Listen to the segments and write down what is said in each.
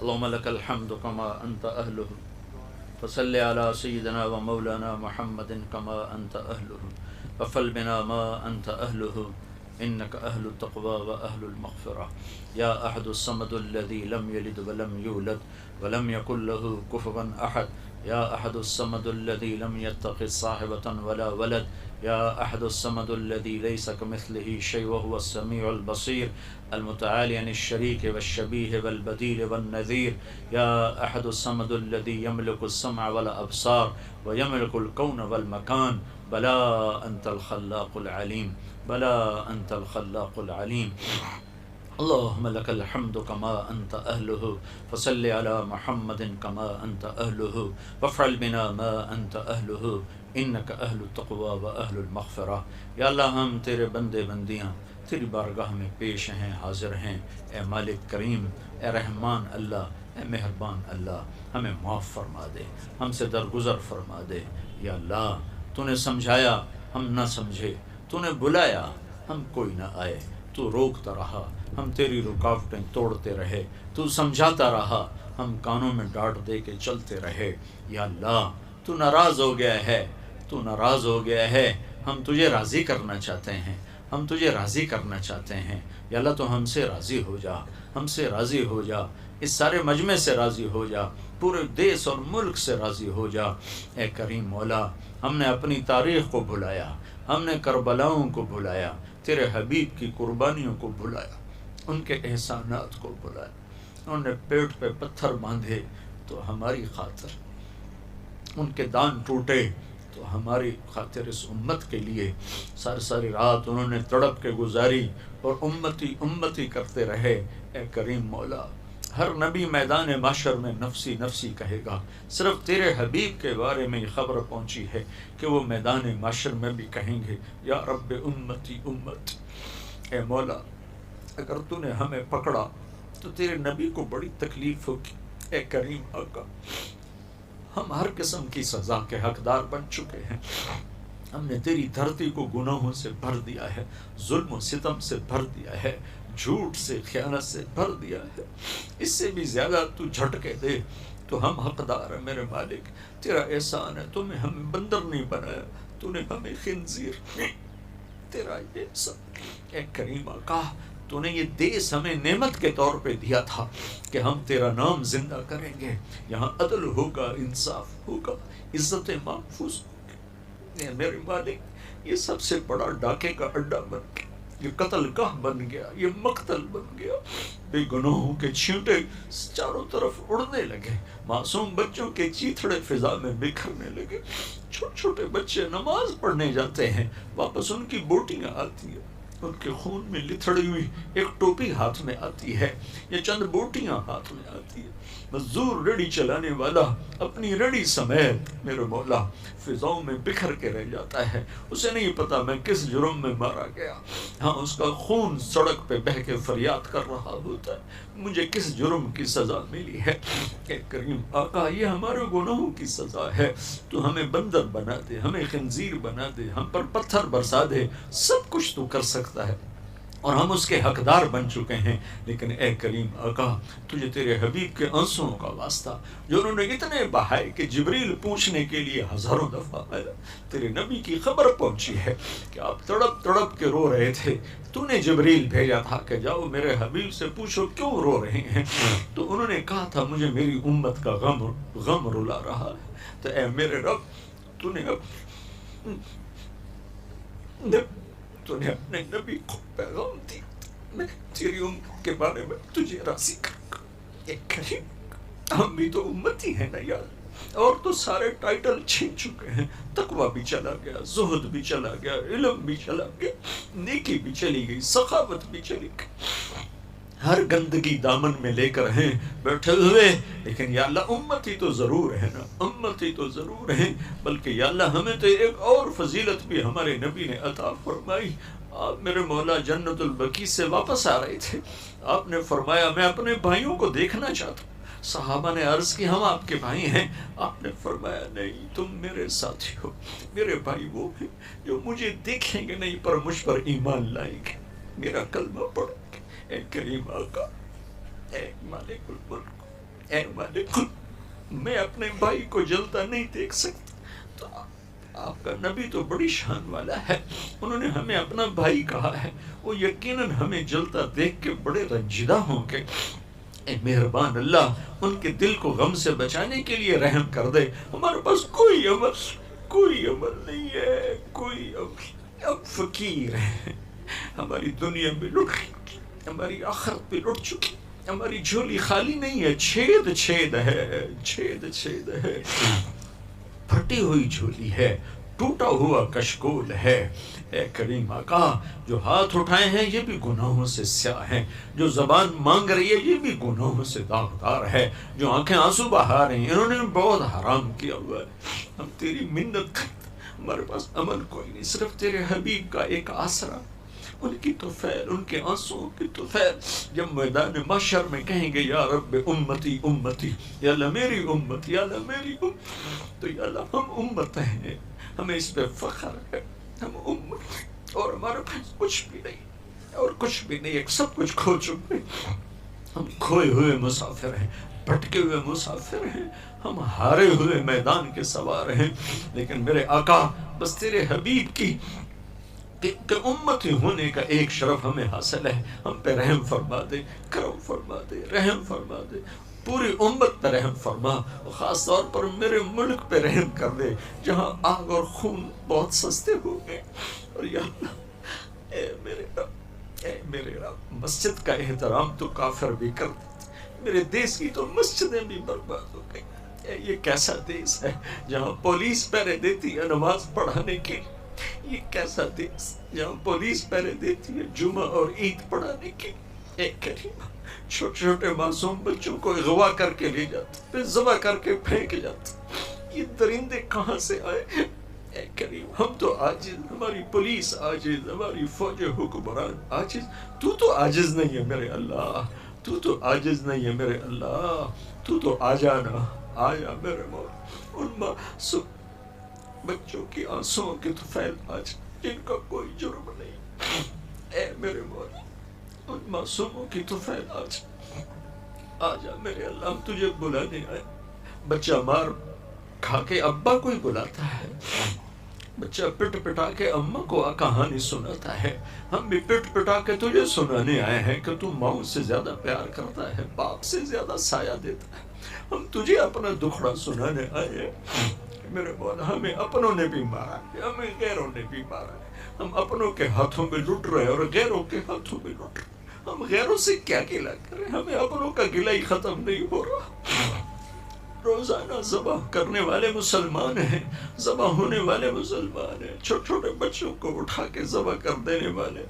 اللهم لك الحمد كما أنت أهله فصل على سيدنا ومولانا محمد كما أنت أهله وفل بنا ما أنت أهله إنك أهل التقوى وأهل المغفرة يا أحد الصمد الذي لم يلد ولم يولد ولم يكن له كفوا أحد يا أحد الصمد الذي لم يتخذ صاحبة ولا ولد يا أحد الصمد الذي ليس كمثله شيء وهو السميع البصير المتعالي عن الشريك والشبيه والبديل والنذير يا أحد الصمد الذي يملك السمع والأبصار ويملك الكون والمكان بلا أنت الخلاق العليم بلا أنت الخلاق العليم اللهم لك الحمد كما أنت أهله فصل على محمد كما أنت أهله وافعل بنا ما أنت أهله إنك أهل التقوى وأهل المغفرة یا اللہ ہم تیرے بندے بندیاں تیری بارگاہ میں پیش ہیں، حاضر ہیں۔ اے مالک کریم، اے رحمان اللہ، اے مہربان اللہ، ہمیں معاف فرما دے، ہم سے درگزر فرما دے۔ یا اللہ تو نے سمجھایا ہم نہ سمجھے، تو نے بلایا ہم کوئی نہ آئے، تو روکتا رہا ہم تیری رکاوٹیں توڑتے رہے، تو سمجھاتا رہا ہم کانوں میں ڈانٹ دے کے چلتے رہے۔ یا اللہ تو ناراض ہو گیا ہے، تو ناراض ہو گیا ہے، ہم تجھے راضی کرنا چاہتے ہیں، ہم تجھے راضی کرنا چاہتے ہیں۔ یا اللہ تو ہم سے راضی ہو جا، ہم سے راضی ہو جا، اس سارے مجمع سے راضی ہو جا، پورے دیس اور ملک سے راضی ہو جا۔ اے کریم مولا، ہم نے اپنی تاریخ کو بھلایا، ہم نے کربلاؤں کو بھلایا، تیرے حبیب کی قربانیوں کو بھلایا، ان کے احسانات کو بھلایا۔ انہوں نے پیٹ پہ پتھر باندھے تو ہماری خاطر، ان کے دان ٹوٹے تو ہماری خاطر، اس امت کے لیے ساری رات انہوں نے تڑپ کے گزاری اور امتی امتی کرتے رہے۔ اے کریم مولا، ہر نبی میدان محشر میں نفسی نفسی کہے گا، صرف تیرے حبیب کے بارے میں یہ خبر پہنچی ہے کہ وہ میدان محشر میں بھی کہیں گے یا رب امتی امتی۔ اے مولا، اگر تو نے ہمیں پکڑا تو تیرے نبی کو بڑی تکلیف ہوگی۔ اے کریم آقا، ہم ہر قسم کی سزا کے حقدار بن چکے ہیں، ہم نے تیری دھرتی کو گناہوں سے بھر دیا ہے، ظلم و ستم سے بھر دیا ہے، جھوٹ سے، خیانت سے بھر دیا ہے۔ اس سے بھی زیادہ تو جھٹکے دے تو ہم حقدار ہیں میرے مالک۔ تیرا احسان ہے، تو نے ہمیں بندر نہیں بنایا، تو نے ہمیں خنزیر نہیں، تیرا یہ احسان۔ اے کریم آقا، تو نے یہ دیس ہمیں نعمت کے طور پہ دیا تھا کہ ہم تیرا نام زندہ کریں گے، یہاں عدل ہوگا، انصاف ہوگا، عزت محفوظ ہوگی۔ اے میرے مالک، یہ سب سے بڑا ڈاکے کا اڈا بن گیا، یہ قتل گاہ بن گیا، یہ مقتل بن گیا۔ بے گناہوں کے چھینٹے چاروں طرف اڑنے لگے، معصوم بچوں کے چیتھڑے فضا میں بکھرنے لگے۔ چھوٹے چھوٹے بچے نماز پڑھنے جاتے ہیں، واپس ان کی بوٹیاں آتی ہیں، ان کے خون میں لتھڑی ہوئی ایک ٹوپی ہاتھ میں آتی ہے، یہ چند بوٹیاں ہاتھ میں آتی ہے۔ مزدور ریڑھی چلانے والا اپنی ریڑھی سمیت میرے مولا فضاؤں میں بکھر کے رہ جاتا ہے، اسے نہیں پتا میں کس جرم میں مارا گیا۔ ہاں، اس کا خون سڑک پہ بہہ کے فریاد کر رہا ہوتا ہے، مجھے کس جرم کی سزا ملی ہے۔ کہ کریم آقا، یہ ہمارے گناہوں کی سزا ہے، تو ہمیں بندر بنا دے، ہمیں خنزیر بنا دے، ہم پر پتھر برسا دے، سب کچھ تو کر سکتا ہے اور ہم اس کے حقدار بن چکے ہیں۔ لیکن اے کریم آقا، تجھے تیرے حبیب کے آنسوؤں کا واسطہ جو انہوں نے اتنے بہائے کہ جبریل پوچھنے کے لیے ہزاروں دفعہ آیا، تیرے نبی کی خبر پہنچی ہے کہ آپ تڑپ تڑپ کے رو رہے تھے، تو نے جبریل بھیجا تھا کہ جاؤ میرے حبیب سے پوچھو کیوں رو رہے ہیں، تو انہوں نے کہا تھا مجھے میری امت کا غم رلا رہا ہے۔ تو اے میرے رب، تو نے اپنے نبی کو پیغام دی، میں تیری امت کے بارے میں تجھے راضی کروں گا۔ ایک کریم، ہم بھی تو امتی ہیں نا یار، اور تو سارے ٹائٹل چھین چکے ہیں، تقویٰ بھی چلا گیا، زہد بھی چلا گیا، علم بھی چلا گیا، نیکی بھی چلی گئی، سخاوت بھی چلی گئی، ہر گندگی دامن میں لے کر ہیں بیٹھے ہوئے۔ لیکن یا اللہ امتی تو ضرور ہے نا، امتی تو ضرور ہیں، بلکہ یا اللہ ہمیں تو ایک اور فضیلت بھی ہمارے نبی نے عطا فرمائی۔ آپ میرے مولا جنت البقیع سے واپس آ رہے تھے، آپ نے فرمایا میں اپنے بھائیوں کو دیکھنا چاہتا ہوں۔ صحابہ نے عرض کی ہم آپ کے بھائی ہیں، آپ نے فرمایا نہیں، تم میرے ساتھی ہو، میرے بھائی وہ ہیں جو مجھے دیکھیں گے نہیں پر مجھ پر ایمان لائیں گے، میرا کلمہ پڑھیں گے۔ اے کریم آقا، اے مالک الملک، اے مالک میں اپنے بھائی کو جلتا نہیں دیکھ سکتا، تو آپ کا نبی تو بڑی شان والا ہے، انہوں نے ہمیں اپنا بھائی کہا ہے، وہ یقیناً ہمیں جلتا دیکھ کے بڑے رنجیدہ ہوں گے۔ اے مہربان اللہ ان کے دل کو غم سے بچانے کے لیے رحم کر دے۔ ہمارے پاس کوئی عمل نہیں ہے، کوئی عمل، اب فقیر ہیں، ہماری دنیا بھی لٹ چکی، ہماری آخرت بھی لٹ چکی، ہماری جھولی خالی نہیں ہے، چھید ہے، پھٹی ہوئی جھولی ہے، ٹوٹا ہوا کشکول ہے۔ اے کریم آقا جو ہاتھ اٹھائے ہیں یہ بھی گناہوں سے سیاہ ہیں، جو زبان مانگ رہی ہے یہ بھی گناہوں سے داغدار ہے، جو آنکھیں آنسو بہا رہی ہیں انہوں نے بہت حرام کیا ہوا ہے۔ ہم تیری منت کرتے، ہمارے پاس عمل کوئی نہیں، صرف تیرے حبیب کا ایک آسرا، ان کی طفیل، ان کے آنسوں کی طفیل۔ جب میدان محشر میں کہیں گے یا رب امتی امتی، یا اللہ میری امت، یا اللہ میری امت، تو یا اللہ ہم امت ہیں، ہمیں اس پہ فخر ہے، ہم امت، اور ہمارے پاس کچھ بھی نہیں، اور کچھ بھی نہیں، ایک سب کچھ کھو چکے، ہم کھوئے ہوئے مسافر ہیں، بھٹکے ہوئے مسافر ہیں، ہم ہارے ہوئے میدان کے سوار ہیں۔ لیکن میرے آقا بس تیرے حبیب کی کہ امتی ہونے کا ایک شرف ہمیں حاصل ہے، ہم پہ رحم فرما دے، کرم فرما دے، رحم فرما دے، پوری امت پہ رحم فرما، اور خاص طور پر میرے ملک پہ رحم کر دے جہاں آگ اور خون بہت سستے ہو گئے۔ اور یا اللہ اے میرے رب مسجد کا احترام تو کافر بھی کر دیتے، میرے دیس کی تو مسجدیں بھی برباد ہو گئی۔ یہ کیسا دیس ہے جہاں پولیس پہرے دیتی ہے نماز پڑھانے کے لیے، یہ کیسا دیس جہاں پولیس پہرے دیتی ہے جمعہ اور عید پڑھانے کے لیے۔ اے کریم چھوٹے چھوٹے معصوم بچوں کو اغوا کر کے لے جاتے، پھر ذبح کر کے پھینک جاتے، یہ درندے کہاں سے آئے؟ اے کریم ہم تو عاجز، ہماری پولیس عاجز، ہماری فوج حکمران عاجز، تو عاجز نہیں ہے میرے اللہ، تو عاجز نہیں ہے میرے اللہ، تو آ جانا، آیا میرے مولا، ان معصوم بچوں کی آنسوں کی طفیل آج جن کا کوئی جرم نہیں، اے میرے مولا ان معصوموں کی طفیل آج آ جا میرے اللہ، ہم تجھے بلانے آئے۔ بچہ مار کھا کے ابا کو ہی بلاتا ہے، بچہ پٹ پٹا کے اماں کو کہانی سناتا ہے، ہم بھی پٹ پٹا کے تجھے سنانے آئے ہیں کہ تو ماں سے زیادہ پیار کرتا ہے، باپ سے زیادہ سایہ دیتا ہے، ہم تجھے اپنا دکھڑا سنانے آئے ہیں۔ میرے مولا ہمیں اپنوں نے بھی مارا ہے، ہمیں غیروں نے بھی مارا ہے، ہم اپنوں کے ہاتھوں میں لٹ رہے ہیں اور غیروں کے ہاتھوں میں لٹ رہے ہیں، ہم غیروں سے کیا گلہ کریں، ہمیں اپنوں کا گلہ ہی ختم نہیں ہو رہا۔ روزانہ ذبح کرنے والے مسلمان ہیں، ذبح ہونے والے مسلمان ہیں، چھوٹے چھوٹے بچوں کو اٹھا کے ذبح کر دینے والے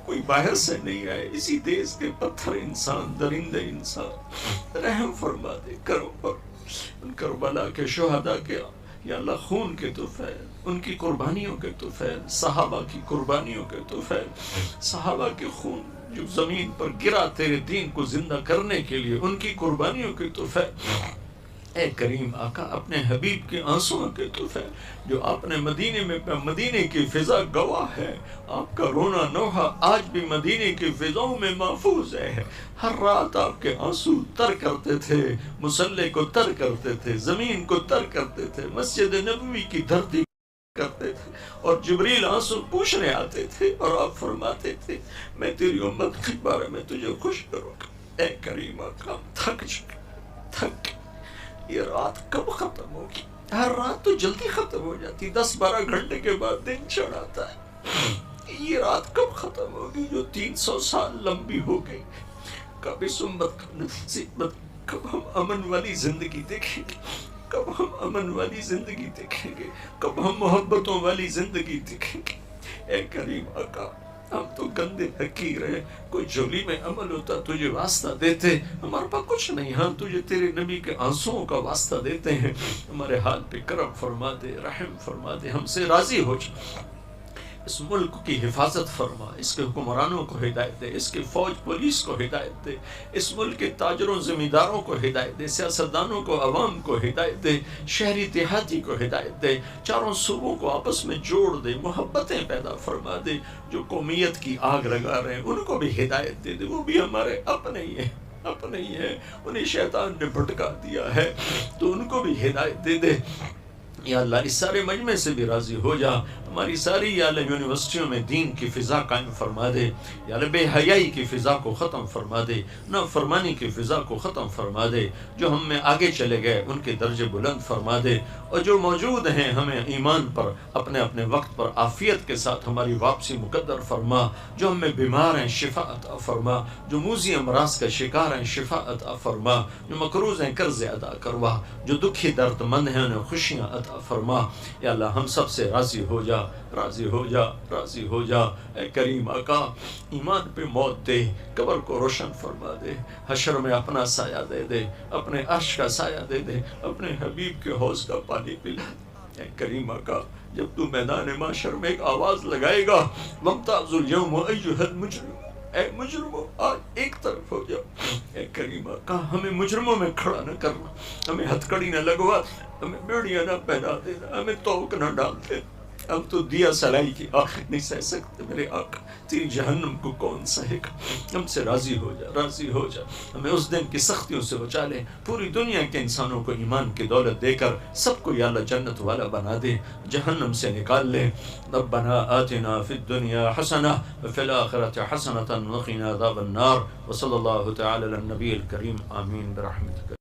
کوئی باہر سے نہیں آئے، اسی دیس کے پتھر انسان، درندے انسان، رحم فرما دے، کرم فرما ان کربلا کے شہداء کے یا اللہ خون کے طفیل، ان کی قربانیوں کے طفیل، صحابہ کی قربانیوں کے طفیل، صحابہ کے خون جو زمین پر گرا تیرے دین کو زندہ کرنے کے لیے، ان کی قربانیوں کے طفیل۔ اے کریم آقا اپنے حبیب کے آنسوں کے طفیل، جو آپ نے مدینے میں، مدینے کی فضا گواہ ہے، آپ کا رونا نوحہ آج بھی مدینے کی فضاؤں میں محفوظ ہے۔ ہر رات آپ کے آنسو تر کرتے تھے، مصلی کو تر کرتے تھے، زمین کو تر کرتے تھے، مسجد نبوی کی دھرتی کرتے تھے، اور جبریل آنسو پوچھنے آتے تھے اور آپ فرماتے تھے میں تیری امت کے بارے میں تجھے خوش کروں گا۔ اے کریم آقا تھک چکے، تھک، یہ رات کب ختم ہوگی؟ ہر رات تو جلدی ختم ہو جاتی، 10-12 گھنٹے کے بعد دن چڑھ آتا ہے، یہ رات کب ختم ہوگی جو 300 سال لمبی ہو گئی؟ کب اس امت کا نصیبت، کب ہم امن والی زندگی دیکھیں گے، کب ہم امن والی زندگی دیکھیں گے، کب ہم محبتوں والی زندگی دیکھیں گے؟ اے کریم آقا ہم تو گندے حقیر ہیں، کوئی جھولی میں عمل ہوتا تجھے واسطہ دیتے، ہمارے پاس کچھ نہیں، ہم تجھے تیرے نبی کے آنسوں کا واسطہ دیتے ہیں، ہمارے حال پہ کرم فرما دے، رحم فرما دے، ہم سے راضی ہو جا، اس ملک کی حفاظت فرما، اس کے حکمرانوں کو ہدایت دے، اس کے فوج پولیس کو ہدایت دے، اس ملک کے تاجروں زمینداروں کو ہدایت دے، سیاستدانوں کو، عوام کو ہدایت دے، شہری دیہاتی کو ہدایت دے، چاروں صوبوں کو آپس میں جوڑ دے، محبتیں پیدا فرما دے، جو قومیت کی آگ لگا رہے ہیں ان کو بھی ہدایت دے دے، وہ بھی ہمارے اپنے ہی ہیں، اپنے ہی ہیں، انہیں شیطان نے بھٹکا دیا ہے، تو ان کو بھی ہدایت دے دے یا اللہ۔ اس سارے مجمع سے بھی راضی ہو جا، ہماری ساری یا اللہ یونیورسٹیوں میں دین کی فضا قائم فرما دے یا اللہ، بے حیائی کی فضا کو ختم فرما دے، نافرمانی کی فضا کو ختم فرما دے، جو ہم میں آگے چلے گئے ان کے درجے بلند فرما دے، اور جو موجود ہیں ہمیں ایمان پر اپنے اپنے وقت پر عافیت کے ساتھ ہماری واپسی مقدر فرما، جو ہم میں بیمار ہیں شفا عطا فرما، جو موذی امراض کا شکار ہیں شفا عطا فرما، جو مقروض ہیں قرض ادا کروا، جو دکھی درد مند ہیں انہیں خوشیاں عطا فرما یا اللہ۔ ہم سب سے راضی ہو جا، راضی ہو جا، راضی ہو جا اے کریم آقا۔ ایمان پہ موت دے، قبر کو روشن فرما دے، حشر میں اپنا سایہ دے دے، اپنے عرش کا سایہ دے دے، اپنے حبیب کے حوض کا پانی پلا اے کریم آقا۔ جب تو میدان محشر میں ایک آواز لگائے گا، وامتاز الیوم ایھا المجرم، اے مجرموں آج ایک طرف ہو جاؤ، اے کریم آقا ہمیں مجرموں میں کھڑا نہ کرنا، ہمیں ہتھکڑی نہ لگوا، ہمیں بیڑیاں نہ پہنا دینا، ہمیں توق نہ ڈال دینا، ہم تو دیا سلائی کی آخر نہیں سہ سکتے میرے آقا، تیری جہنم کو کون سہے گا۔ ہم سے راضی ہو جا، راضی ہو جا، ہمیں اس دن کی سختیوں سے بچا لے، پوری دنیا کے انسانوں کو ایمان کی دولت دے کر سب کو یا اللہ جنت والا بنا دے، جہنم سے نکال لے۔ ربنا آتنا فی الدنیا حسنہ وفی الآخرۃ حسنۃ وقنا عذاب النار، وصلی اللہ تعالی علی النبی الکریم، آمین برحمتک۔